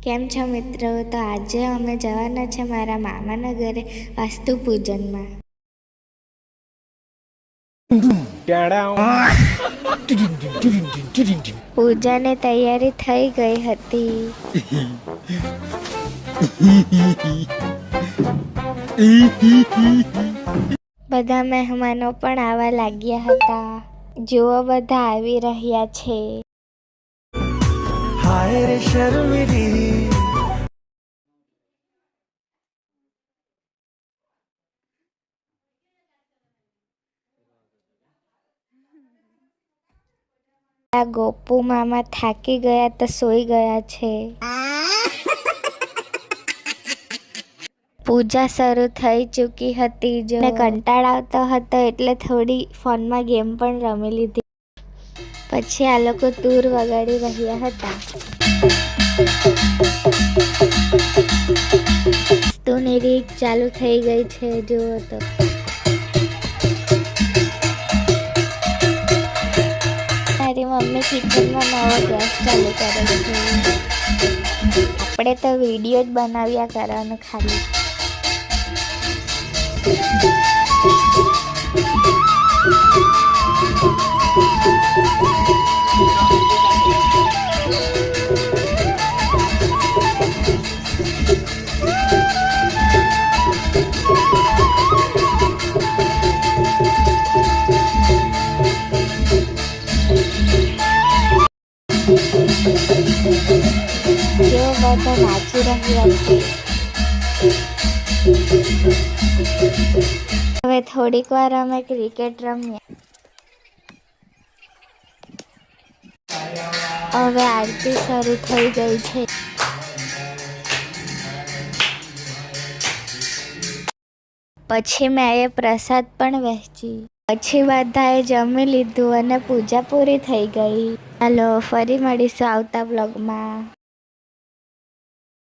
કેમ છો મિત્રો? તો આજે અમે જવાના છે મારા મામાના ઘરે વાસ્તુ પૂજનમાં. પૂજાની તૈયારી થઈ ગઈ હતી. બધા મહેમાનો પણ આવવા લાગ્યા હતા. જુઓ, બધા આવી રહ્યા છે. હાય રે શર્મિલી, ગોપુ મામા થાકી ગયા તો સોઈ ગયા છે. પૂજા શરૂ થઈ ચૂકી હતી. જો કંટાળો આવતો હતો એટલે થોડી ફોનમાં ગેમ પણ રમી લીધી. પછી આ લોકો તૂર વગાડી રહ્યા હતા. વાસ્તુની રીત ચાલુ થઈ ગઈ છે. જુઓ તો મારી મમ્મી કિચનમાં નવો ગેસ ચાલુ કરે છે. આપણે તો વિડીયો જ બનાવ્યા કરવાનું ખાલી. જેઓ બધા નાચી રહ્યા છે. હવે થોડીક વાર અમે ક્રિકેટ રમ્યા. હવે આરતી શરૂ થઈ ગઈ છે. પછી મેં એ પ્રસાદ પણ વહેંચી. પછી બધાએ જમી લીધું અને પૂજા પૂરી થઈ ગઈ. ચાલો ફરી મળીશું આવતા બ્લોગમાં.